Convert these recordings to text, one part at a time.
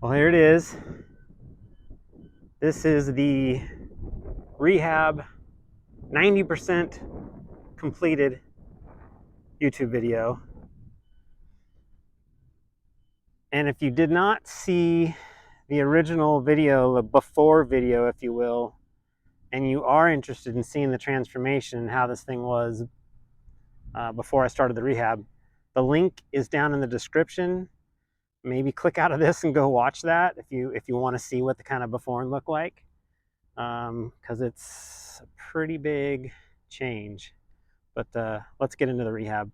Well, here it is. This is the Rehab 90% completed YouTube video. And if you did not see the original video, the before video, if you will, and you are interested in seeing the transformation and how this thing was before I started the rehab, the link is down in the description. Maybe click out of this and go watch that if you want to see what the kind of before and look like, because it's a pretty big change. But let's get into the rehab.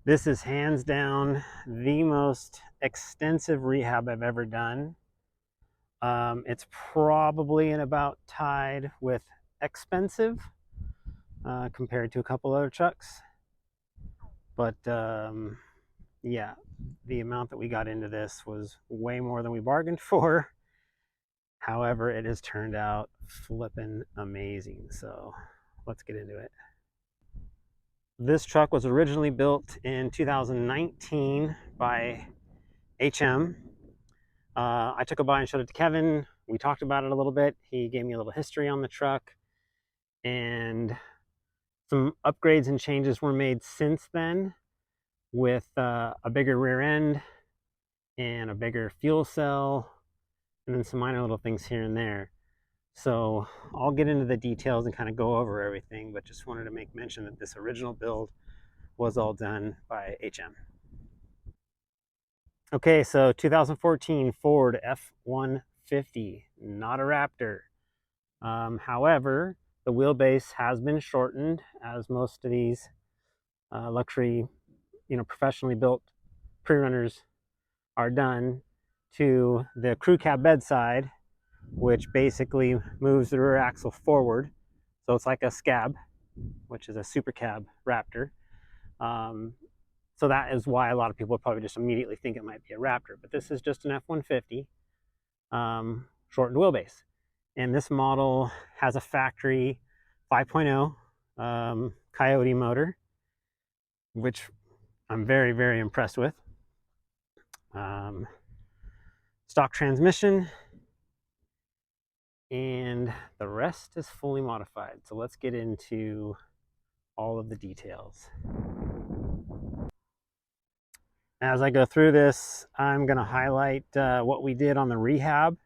This is hands down the most extensive rehab I've ever done. It's probably in about tied with expensive compared to a couple other trucks. But yeah, the amount that we got into this was way more than we bargained for. However, it has turned out flippin' amazing. So let's get into it. This truck was originally built in 2019 by HM. I took it by and showed it to Kevin. We talked about it a little bit. He gave me a little history on the truck, and some upgrades and changes were made since then with a bigger rear end and a bigger fuel cell, and then some minor little things here and there. So I'll get into the details and kind of go over everything, but just wanted to make mention that this original build was all done by HM. Okay, so 2014 Ford F150, not a Raptor. However, the wheelbase has been shortened, as most of these luxury, professionally built pre-runners are done, to the crew cab bedside, which basically moves the rear axle forward. So it's like a scab, which is a super cab Raptor. So that is why a lot of people probably just immediately think it might be a Raptor, but this is just an F-150 shortened wheelbase. And this model has a factory 5.0 Coyote motor, which I'm very, very impressed with. Stock transmission, and the rest is fully modified. So let's get into all of the details. As I go through this, I'm going to highlight what we did on the rehab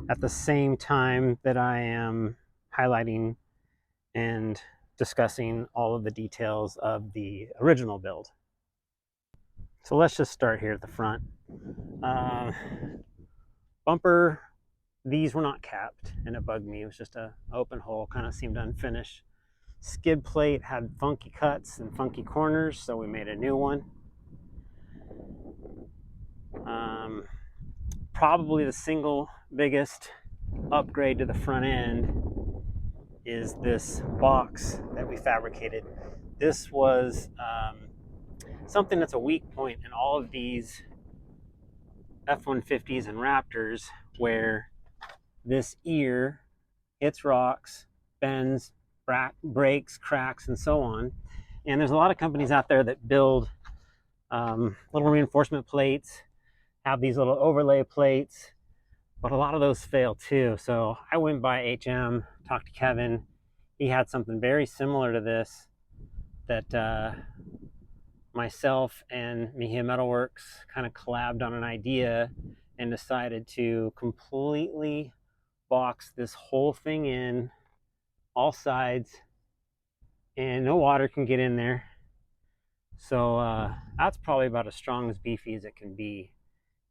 at the same time that I am highlighting and discussing all of the details of the original build. So let's just start here at the front. Bumper, these were not capped, and it bugged me. It was just an open hole, kind of seemed unfinished. Skid plate had funky cuts and funky corners, so we made a new one. Probably the single biggest upgrade to the front end is this box that we fabricated. This was something that's a weak point in all of these F-150s and Raptors, where this ear hits rocks, bends, breaks, cracks, and so on. And there's a lot of companies out there that build little reinforcement plates, have these little overlay plates, but a lot of those fail too. So I went by HM, talked to Kevin. He had something very similar to this that myself and Mejia Metalworks kind of collabed on an idea and decided to completely box this whole thing in, all sides, and no water can get in there. So that's probably about as strong as beefy as it can be.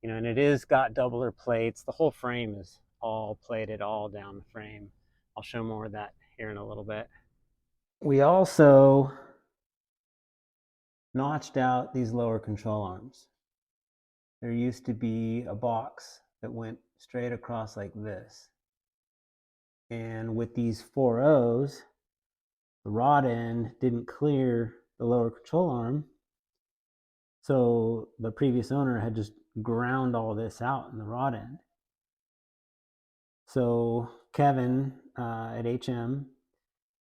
And it is got doubler plates. The whole frame is all plated all down the frame. I'll show more of that here in a little bit. We also notched out these lower control arms. There used to be a box that went straight across like this. And with these 4.0s, the rod end didn't clear the lower control arm. So the previous owner had just ground all this out in the rod end. So Kevin at HM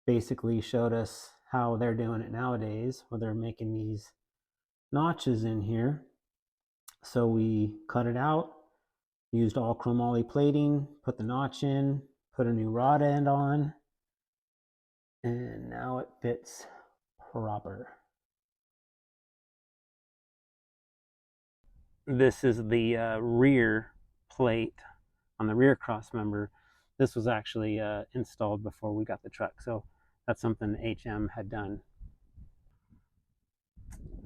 basically showed us how they're doing it nowadays, where they're making these notches in here. So we cut it out, used all chromoly plating, put the notch in, put a new rod end on, and now it fits proper. This is the rear plate on the rear cross member. This was actually installed before we got the truck, so that's something HM had done.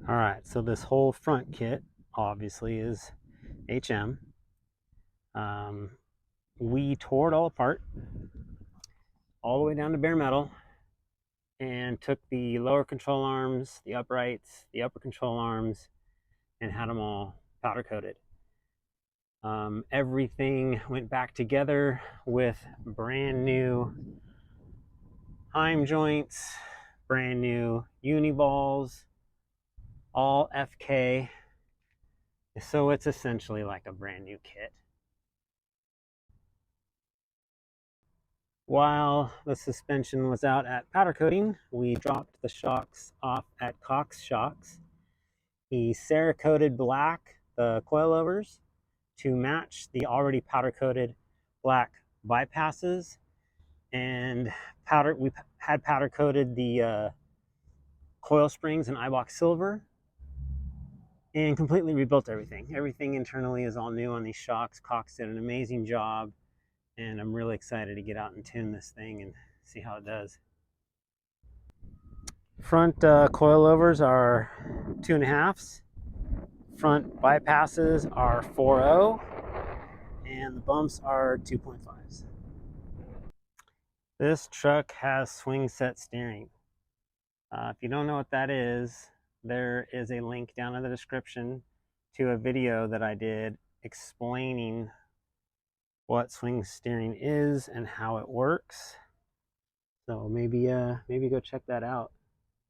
All right, so this whole front kit obviously is HM. We tore it all apart, all the way down to bare metal, and took the lower control arms, the uprights, the upper control arms, and had them all powder coated. Everything went back together with brand new heim joints, brand new uni balls, all FK. So it's essentially like a brand new kit. While the suspension was out at powder coating, we dropped the shocks off at Cox Shocks. He Cerakoted black the coilovers to match the already powder coated black bypasses, and we had powder coated the coil springs in Ibach silver and completely rebuilt everything. Everything internally is all new on these shocks. Cox did an amazing job, and I'm really excited to get out and tune this thing and see how it does. Front coilovers are 2.5s. Front bypasses are 4.0, and the bumps are 2.5s. This truck has swing set steering. If you don't know what that is, there is a link down in the description to a video that I did explaining what swing steering is and how it works. So maybe go check that out.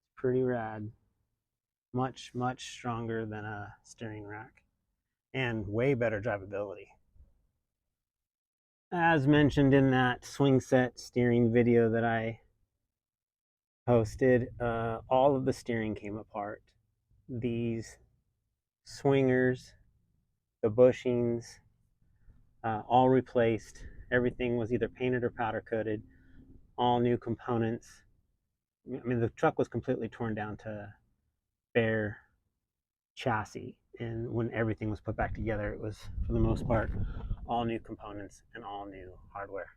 It's pretty rad. Much stronger than a steering rack, and way better drivability. As mentioned in that swing set steering video that I posted, all of the steering came apart. These swingers, the bushings, all replaced. Everything was either painted or powder coated. All new components. I mean, the truck was completely torn down to bare chassis, and when everything was put back together, it was, for the most part, all new components and all new hardware.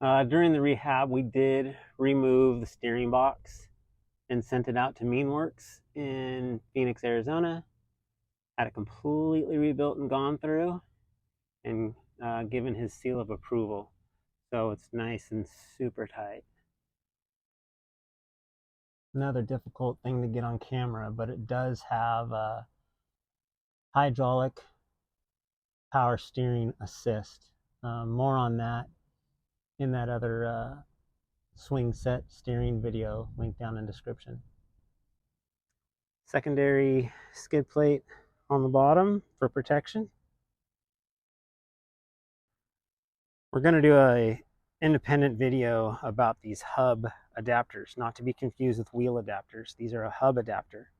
During the rehab, we did remove the steering box and sent it out to Meanworks in Phoenix, Arizona. Had it completely rebuilt and gone through, and given his seal of approval. So it's nice and super tight. Another difficult thing to get on camera, but it does have a hydraulic power steering assist. More on that in that other swing set steering video, link down in description. Secondary skid plate on the bottom for protection. We're going to do a independent video about these hub adapters, not to be confused with wheel adapters. These are a hub adapter.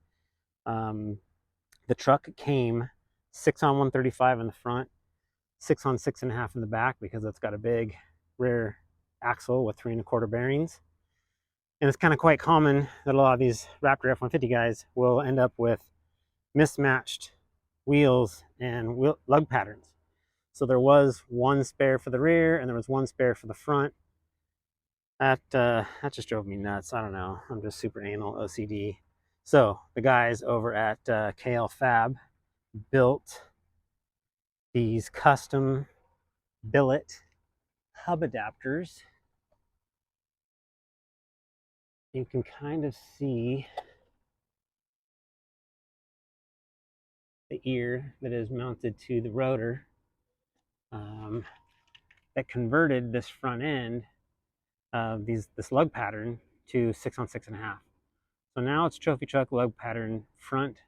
The truck came 6 on 135 in the front, 6 on 6.5 in the back, because it's got a big rear axle with 3 1/4 bearings. And it's kind of quite common that a lot of these Raptor F150 guys will end up with mismatched wheels and lug patterns. So there was one spare for the rear and there was one spare for the front. That just drove me nuts. I don't know. I'm just super anal OCD. So the guys over at KL Fab built these custom billet hub adapters. You can kind of see the ear that is mounted to the rotor that converted this front end of this lug pattern to 6 on 6.5. So now it's trophy truck lug pattern front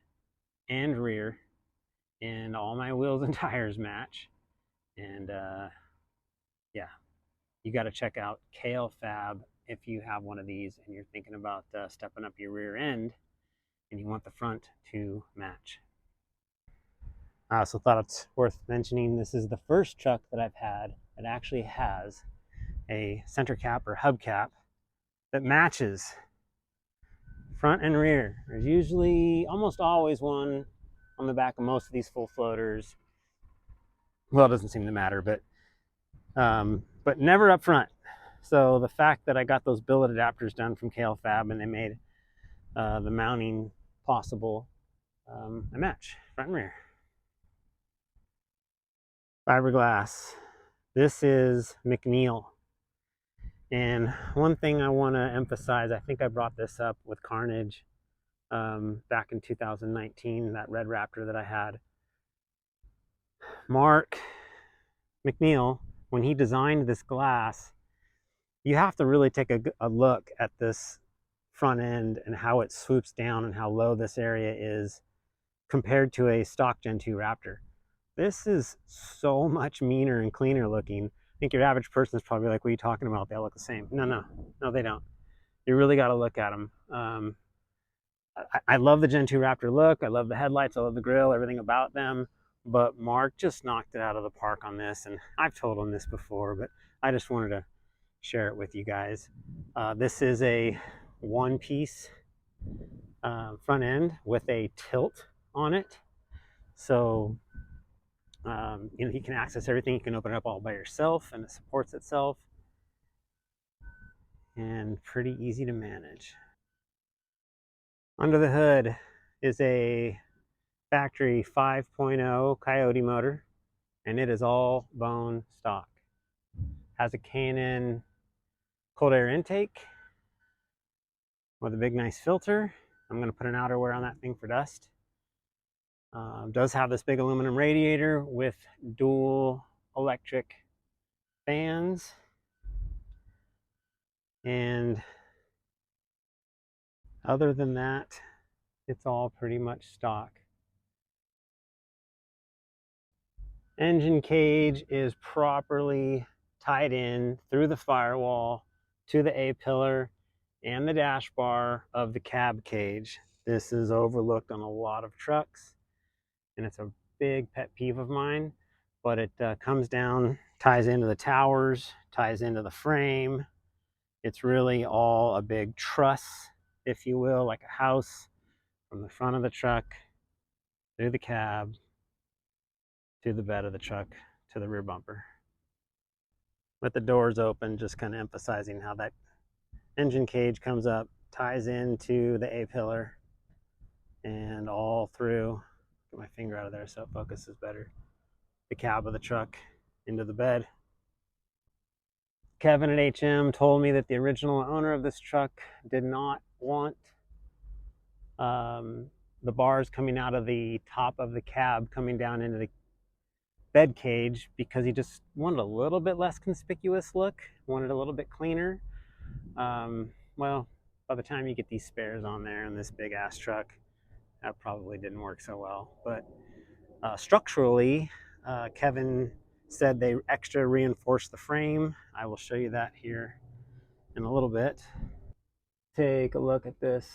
and rear, and all my wheels and tires match. And yeah, you got to check out KLFab if you have one of these and you're thinking about stepping up your rear end and you want the front to match. I also thought it's worth mentioning this is the first truck that I've had that actually has a center cap or hubcap that matches front and rear. There's usually almost always one on the back of most of these full floaters. Well, it doesn't seem to matter, but never up front. So the fact that I got those billet adapters done from KLFab and they made the mounting possible, I match front and rear. Fiberglass. This is McNeil. And one thing I want to emphasize, I think I brought this up with Carnage back in 2019, that red Raptor that I had. Mark McNeil, when he designed this glass, you have to really take a look at this front end and how it swoops down and how low this area is compared to a stock Gen 2 Raptor. This is so much meaner and cleaner looking. I think your average person is probably like, what are you talking about? They all look the same. No, they don't. You really got to look at them. I love the Gen 2 Raptor look. I love the headlights. I love the grill, everything about them. But Mark just knocked it out of the park on this. And I've told him this before, but I just wanted to share it with you guys. This is a one-piece front end with a tilt on it. So you can access everything. You can open it up all by yourself and it supports itself. And pretty easy to manage. Under the hood is a factory 5.0 Coyote motor, and it is all bone stock. Has a K&N cold air intake with a big nice filter. I'm going to put an outerwear on that thing for dust. Does have this big aluminum radiator with dual electric fans. And other than that, it's all pretty much stock. Engine cage is properly tied in through the firewall to the A-pillar and the dash bar of the cab cage. This is overlooked on a lot of trucks, and it's a big pet peeve of mine, but it comes down, ties into the towers, ties into the frame. It's really all a big truss, if you will, like a house, from the front of the truck through the cab to the bed of the truck to the rear bumper. With the doors open, just kind of emphasizing how that engine cage comes up, ties into the A-pillar, and all through, get my finger out of there so it focuses better, the cab of the truck into the bed. Kevin at HM told me that the original owner of this truck did not want the bars coming out of the top of the cab coming down into the bed cage because he just wanted a little bit less conspicuous look, wanted a little bit cleaner. Well, by the time you get these spares on there in this big ass truck, that probably didn't work so well. But structurally, Kevin said they extra reinforced the frame. I will show you that here in a little bit. Take a look at this,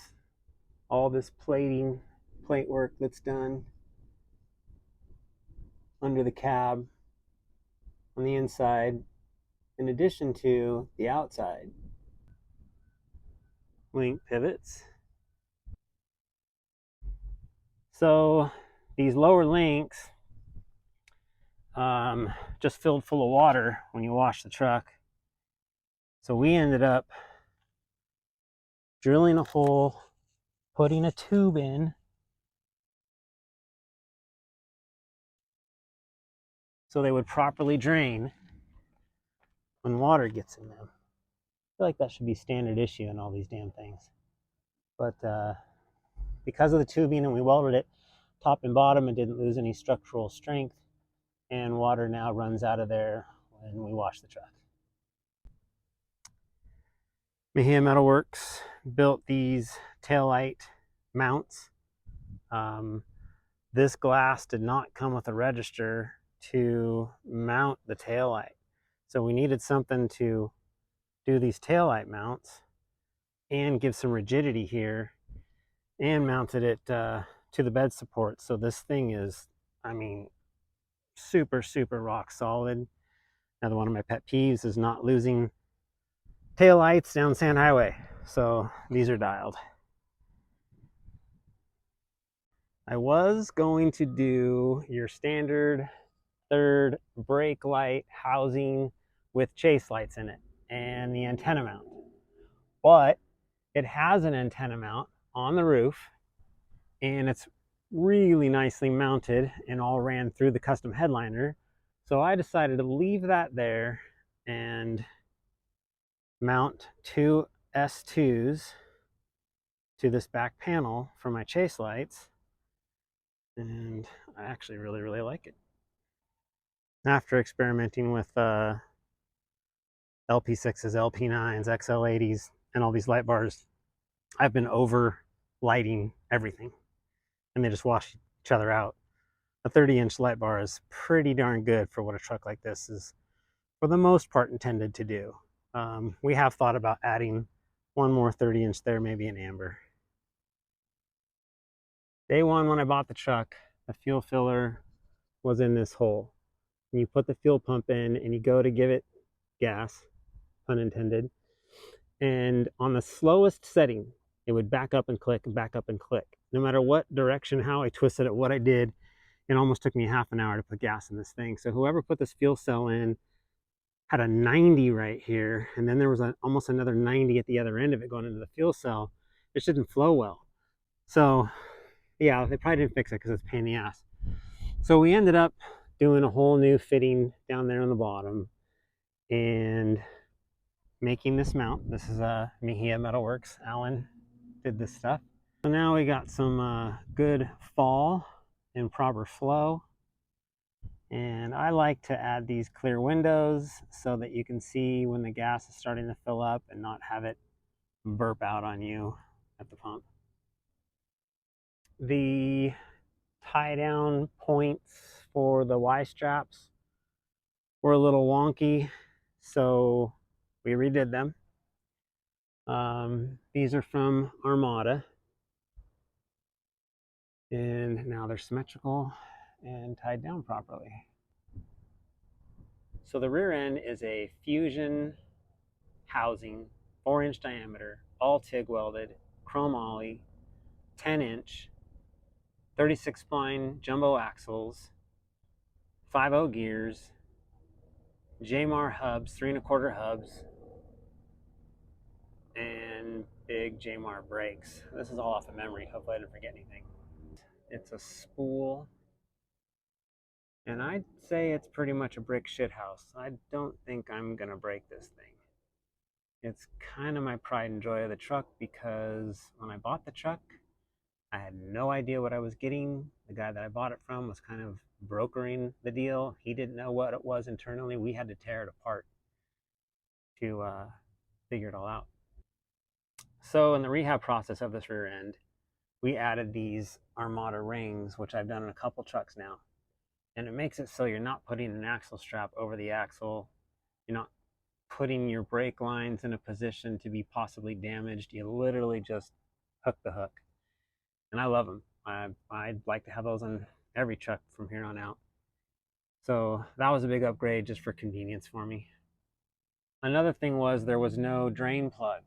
all this plate work that's done under the cab on the inside, in addition to the outside. Link pivots. So these lower links just filled full of water when you wash the truck. So we ended up drilling a hole, putting a tube in, so they would properly drain when water gets in them. I feel like that should be standard issue in all these damn things. But because of the tubing, and we welded it top and bottom, and didn't lose any structural strength, and water now runs out of there when we wash the truck. Mejia Metalworks built these taillight mounts. This glass did not come with a register to mount the taillight. So we needed something to do these taillight mounts and give some rigidity here, and mounted it to the bed support. So this thing is, I mean, super, super rock solid. Another one of my pet peeves is not losing taillights down Sand Highway. So these are dialed. I was going to do your standard third brake light housing with chase lights in it and the antenna mount, but it has an antenna mount on the roof, and it's really nicely mounted and all ran through the custom headliner. So I decided to leave that there and mount two S2s to this back panel for my chase lights, and I actually really, really like it. After experimenting with LP6s, LP9s, XL80s, and all these light bars, I've been over lighting everything, and they just wash each other out. A 30-inch light bar is pretty darn good for what a truck like this is, for the most part, intended to do. We have thought about adding one more 30-inch there, maybe an amber. Day one, when I bought the truck, the fuel filler was in this hole. And you put the fuel pump in and you go to give it gas, pun intended, and on the slowest setting, it would back up and click and back up and click. No matter what direction, how I twisted it, what I did, it almost took me half an hour to put gas in this thing. So whoever put this fuel cell in had a 90 right here, and then there was almost another 90 at the other end of it going into the fuel cell. It just didn't flow well. So yeah, they probably didn't fix it because it's a pain in the ass. So we ended up doing a whole new fitting down there on the bottom and making this mount. This is Mejia Metalworks. Alan did this stuff. So now we got some good fall and proper flow. And I like to add these clear windows so that you can see when the gas is starting to fill up and not have it burp out on you at the pump. The tie down points for the Y straps were a little wonky, so we redid them. These are from Armada, and now they're symmetrical and tied down properly. So the rear end is a Fusion housing, 4-inch diameter, all TIG welded, chromoly, 10-inch, 36 spline jumbo axles, 5.0 gears, JMAR hubs, 3 1/4 hubs, and big JMAR brakes. This is all off of memory. Hopefully I didn't forget anything. It's a spool, and I'd say it's pretty much a brick shit house. I don't think I'm gonna break this thing. It's kind of my pride and joy of the truck, because when I bought the truck, I had no idea what I was getting. The guy that I bought it from was kind of brokering the deal. He didn't know what it was internally. We had to tear it apart to figure it all out. So in the rehab process of this rear end, we added these Armada rings, which I've done in a couple trucks now. And it makes it so you're not putting an axle strap over the axle. You're not putting your brake lines in a position to be possibly damaged. You literally just hook the hook. And I love them. I'd like to have those on every truck from here on out. So that was a big upgrade just for convenience for me. Another thing was there was no drain plug.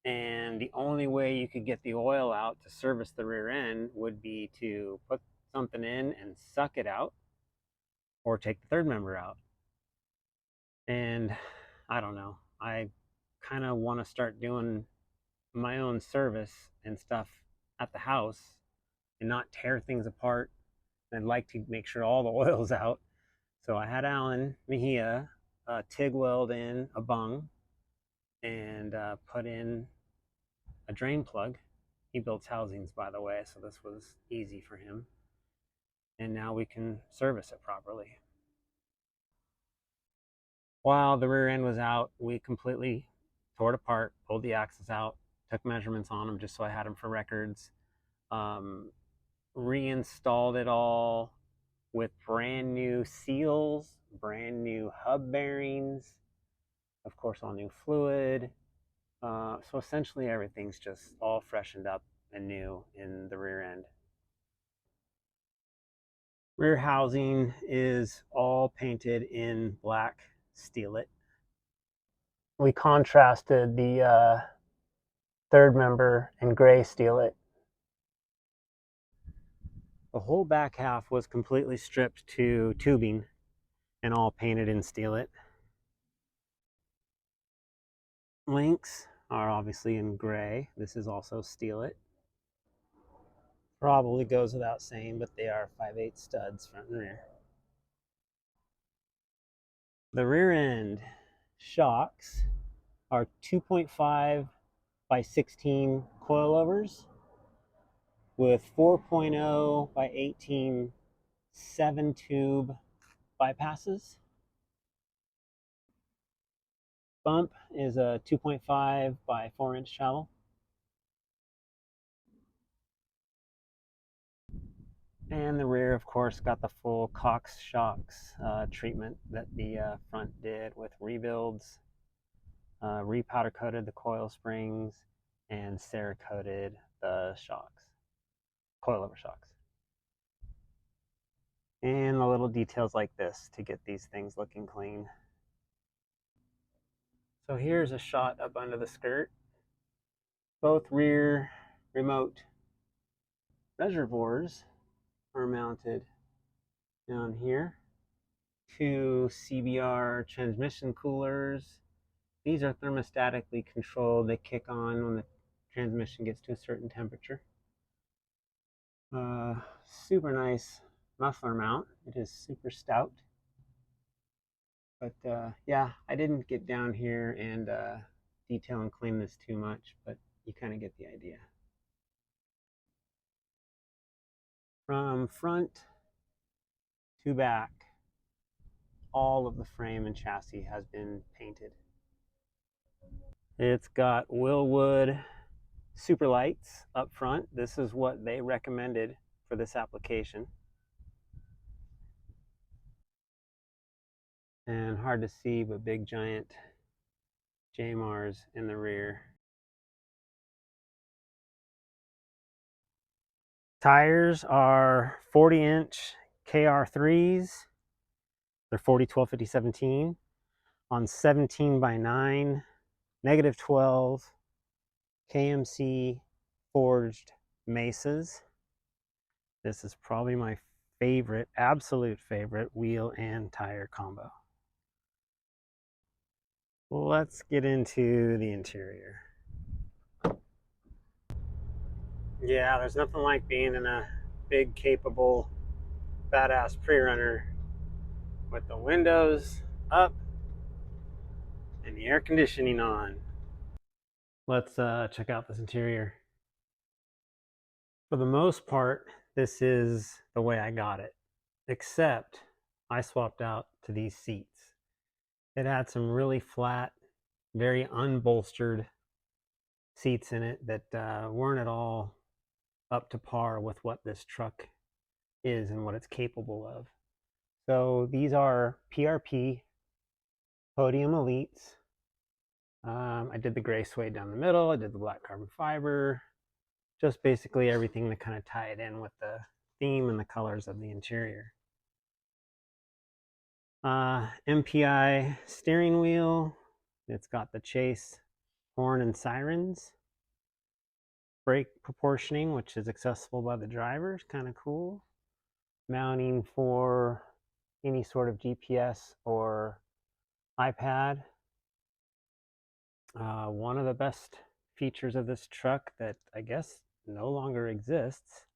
And the only way you could get the oil out to service the rear end would be to put something in and suck it out, or take the third member out. And I don't know, I kind of want to start doing my own service and stuff at the house and not tear things apart. I'd like to make sure all the oil's out. So I had Alan Mejia TIG weld in a bung and put in a drain plug. He builds housings, by the way, so this was easy for him. And now we can service it properly. While the rear end was out, we completely tore it apart, pulled the axles out, took measurements on them just so I had them for records, reinstalled it all with brand new seals, brand new hub bearings, of course all new fluid. So essentially everything's just all freshened up and new in the rear end. Rear housing is all painted in black Steelite. We contrasted the third member in gray Steelite. The whole back half was completely stripped to tubing and all painted in Steelite. Links are obviously in gray. This is also Steelite. Probably goes without saying, but they are 5/8 studs front and rear. The rear end shocks are 2.5 by 16 coilovers with 4.0 by 18 7-tube bypasses. Bump is a 2.5 by 4-inch travel. And the rear, of course, got the full Cox shocks treatment that the front did with rebuilds, repowder coated the coil springs, and Cerakoted the shocks, coilover shocks. And the little details like this to get these things looking clean. So here's a shot up under the skirt. Both rear remote reservoirs are mounted down here. 2 CBR transmission coolers. These are thermostatically controlled. They kick on when the transmission gets to a certain temperature. Super nice muffler mount. It is super stout. But yeah, I didn't get down here and detail and clean this too much, but you kind of get the idea. From front to back, all of the frame and chassis has been painted. It's got Willwood super lights up front. This is what they recommended for this application. And hard to see, but big giant JMRs in the rear. Tires are 40-inch KR3s. They're 40, 12, 50, 17 on 17 by 9, negative 12 KMC forged mesas. This is probably my favorite, absolute favorite wheel and tire combo. Let's get into the interior. Yeah, there's nothing like being in a big, capable, badass Prerunner with the windows up and the air conditioning on. Let's check out this interior. For the most part, this is the way I got it, except I swapped out to these seats. It had some really flat, very unbolstered seats in it that weren't at all up to par with what this truck is and what it's capable of. So these are PRP Podium Elites. I did the gray suede down the middle. I did the black carbon fiber. Just basically everything to kind of tie it in with the theme and the colors of the interior. MPI steering wheel. It's got the chase horn and sirens. Brake proportioning, which is accessible by the driver, is kind of cool. Mounting for any sort of GPS or iPad. One of the best features of this truck that I guess no longer exists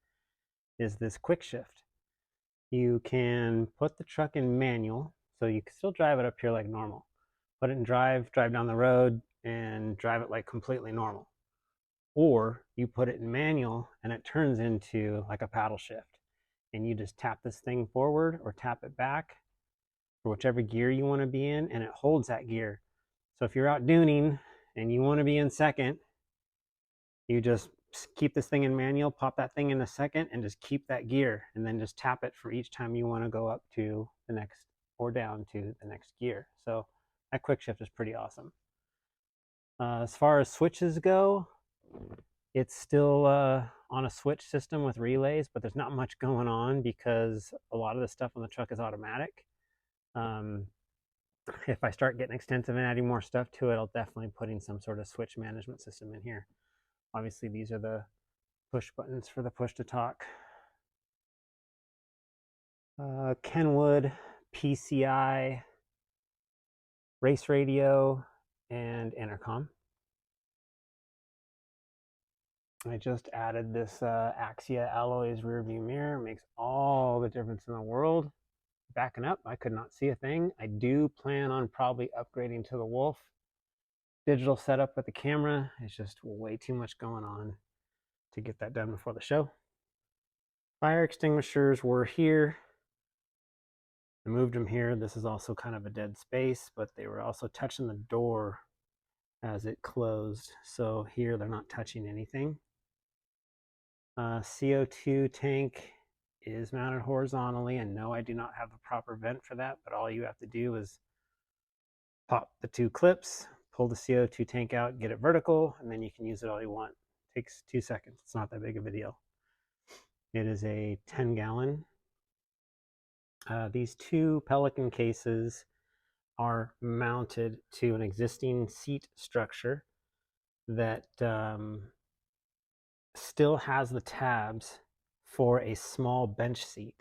is this quick shift. You can put the truck in manual, so you can still drive it up here like normal. Put it in drive down the road and drive it like completely normal. Or you put it in manual and it turns into like a paddle shift. And you just tap this thing forward or tap it back for whichever gear you want to be in, and it holds that gear. So if you're out dooning and you want to be in second, you just keep this thing in manual, pop that thing in a second, and just keep that gear, and then just tap it for each time you want to go up to the next or down to the next gear. So that quick shift is pretty awesome. As far as switches go, it's still on a switch system with relays, but there's not much going on because a lot of the stuff on the truck is automatic. If I start getting extensive and adding more stuff to it, I'll definitely put in some sort of switch management system in here. Obviously, these are the push buttons for the push to talk. Kenwood, PCI, race radio, and intercom. I just added this Axia Alloys rear view mirror. It makes all the difference in the world. Backing up, I could not see a thing. I do plan on probably upgrading to the Wolf. Digital setup with the camera is just way too much going on to get that done before the show. Fire extinguishers were here. I moved them here. This is also kind of a dead space, but they were also touching the door as it closed. So here they're not touching anything. CO2 tank is mounted horizontally, and no, I do not have the proper vent for that, but all you have to do is pop the two clips, pull the CO2 tank out, get it vertical, and then you can use it all you want. It takes 2 seconds. It's not that big of a deal. It is a 10-gallon. These two Pelican cases are mounted to an existing seat structure that still has the tabs for a small bench seat.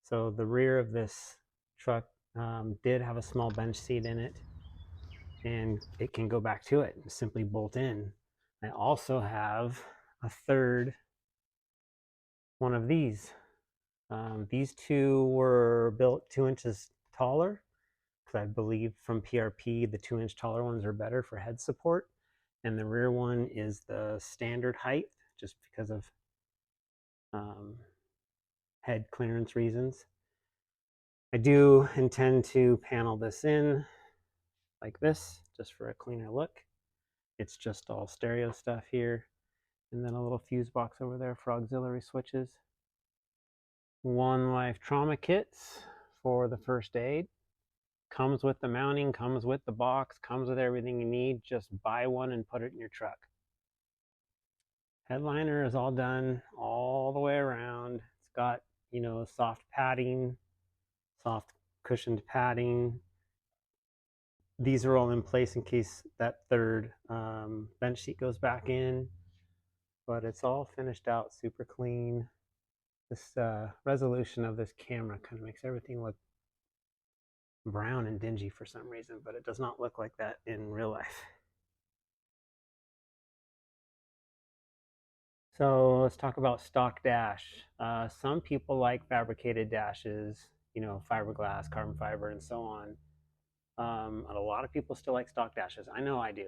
So the rear of this truck did have a small bench seat in it, and it can go back to it and simply bolt in. I also have a third one of these. These two were built 2 inches taller, because I believe from PRP the 2-inch taller ones are better for head support, and the rear one is the standard height just because of head clearance reasons. I do intend to panel this in like this just for a cleaner look. It's just all stereo stuff here, and then a little fuse box over there for auxiliary switches. One Life trauma kits for the first aid. Comes with the mounting, comes with the box, comes with everything you need. Just buy one and put it in your truck. Headliner is all done all the way around. It's got, you know, soft padding, soft cushioned padding. These are all in place in case that third bench seat goes back in, but it's all finished out super clean. This resolution of this camera kind of makes everything look brown and dingy for some reason, but it does not look like that in real life. So let's talk about stock dash. Some people like fabricated dashes, you know, fiberglass, carbon fiber, and so on. And a lot of people still like stock dashes. I know I do.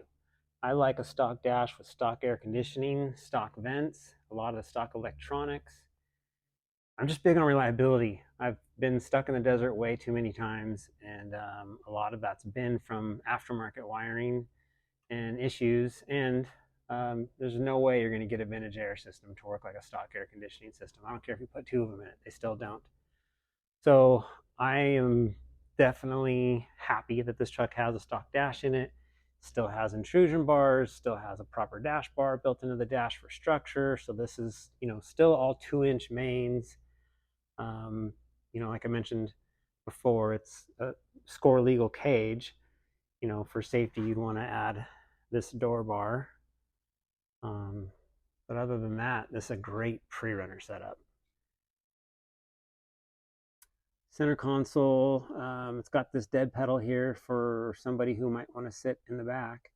I like a stock dash with stock air conditioning, stock vents, a lot of the stock electronics. I'm just big on reliability. I've been stuck in the desert way too many times, and a lot of that's been from aftermarket wiring and issues, and there's no way you're going to get a vintage air system to work like a stock air conditioning system. I don't care if you put 2 of them in it, they still don't. So I am definitely happy that this truck has a stock dash in it, still has intrusion bars, still has a proper dash bar built into the dash for structure. So this is, you know, still all 2-inch mains. You know, like I mentioned before, it's a score legal cage. You know, for safety, you'd want to add this door bar. But other than that, this is a great pre-runner setup. Center console, it's got this dead pedal here for somebody who might want to sit in the back,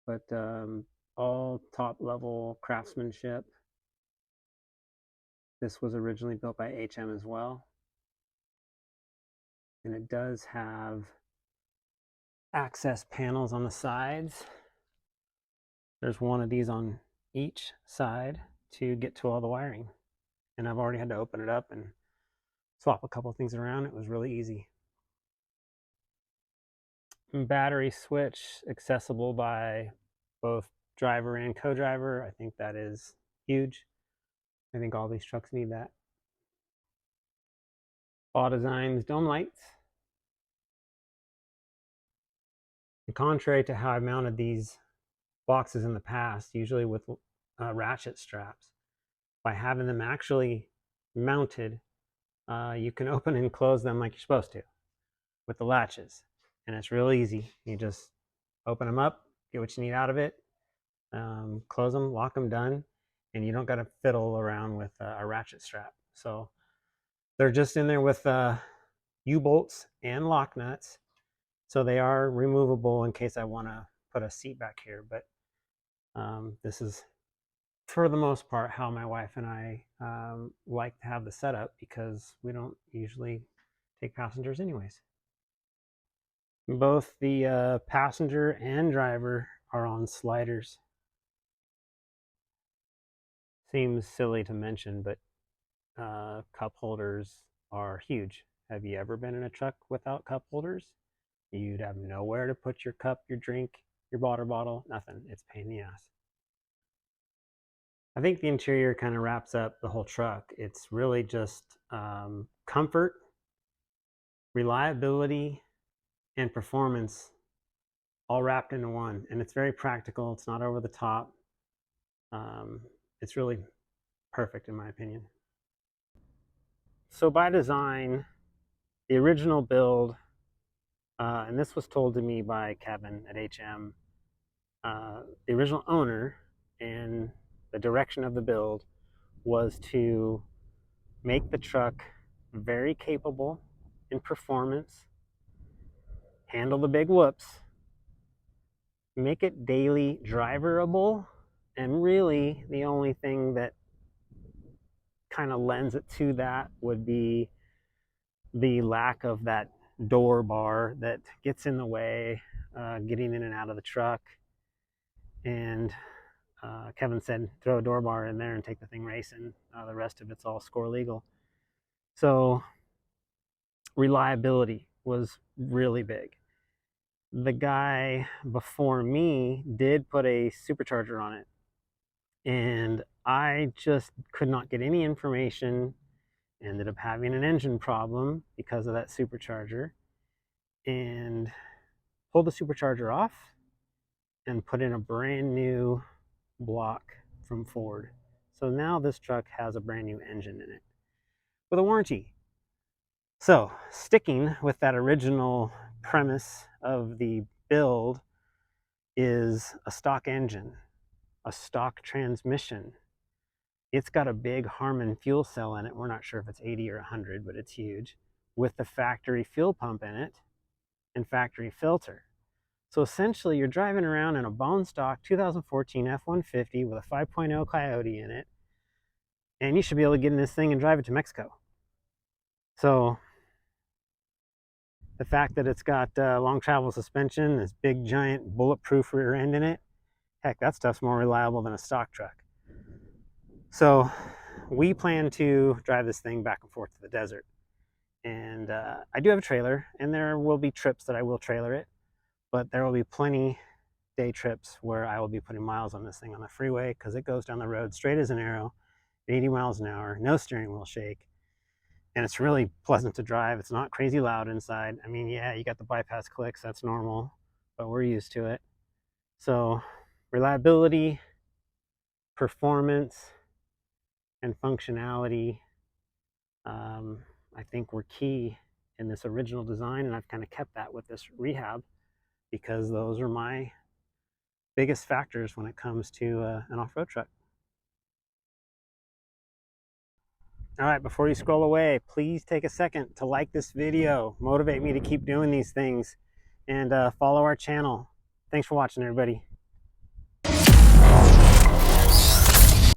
but all top level craftsmanship. This was originally built by HM as well, and it does have access panels on the sides. There's one of these on each side to get to all the wiring, and I've already had to open it up and swap a couple of things around. It was really easy. Battery switch accessible by both driver and co-driver. I think that is huge. I think all these trucks need that. Baja Designs dome lights. Contrary to how I mounted these boxes in the past, usually with ratchet straps, by having them actually mounted, you can open and close them like you're supposed to with the latches. And it's real easy. You just open them up, get what you need out of it, close them, lock them, done, and you don't got to fiddle around with a ratchet strap. So they're just in there with U-bolts and lock nuts. So they are removable in case I want to put a seat back here. But this is, for the most part, how my wife and I like to have the setup, because we don't usually take passengers anyways. Both the passenger and driver are on sliders. Seems silly to mention, but cup holders are huge. Have you ever been in a truck without cup holders? You'd have nowhere to put your cup, your drink, your water bottle, nothing. It's a pain in the ass. I think the interior kind of wraps up the whole truck. It's really just comfort, reliability, and performance all wrapped into one. And it's very practical. It's not over the top. It's really perfect in my opinion. So by design, the original build, and this was told to me by Kevin at HM, the original owner, and the direction of the build was to make the truck very capable in performance, handle the big whoops, make it daily driverable, and really the only thing that kind of lends it to that would be the lack of that door bar that gets in the way getting in and out of the truck. And Kevin said throw a door bar in there and take the thing racing. The rest of it's all score legal. So reliability was really big. The guy before me did put a supercharger on it, and I just could not get any information. Ended up having an engine problem because of that supercharger, and pulled the supercharger off and put in a brand new block from Ford. So now this truck has a brand new engine in it with a warranty. So sticking with that original premise of the build is a stock engine, a stock transmission. It's got a big Harman fuel cell in it. We're not sure if it's 80 or 100, but it's huge, with the factory fuel pump in it and factory filter. So essentially you're driving around in a bone stock 2014 F150 with a 5.0 Coyote in it, and you should be able to get in this thing and drive it to Mexico. So the fact that it's got long travel suspension, this big giant bulletproof rear end in it, heck, that stuff's more reliable than a stock truck. So we plan to drive this thing back and forth to the desert. And I do have a trailer, and there will be trips that I will trailer it, but there will be plenty day trips where I will be putting miles on this thing on the freeway, because it goes down the road straight as an arrow, 80 miles an hour, no steering wheel shake. And it's really pleasant to drive. It's not crazy loud inside. I mean, yeah, you got the bypass clicks, that's normal, but we're used to it. So reliability, performance, and functionality, I think were key in this original design, and I've kind of kept that with this Rehab'd, because those are my biggest factors when it comes to an off-road truck. All right, before you scroll away, please take a second to like this video, motivate me to keep doing these things, and follow our channel. Thanks for watching, everybody.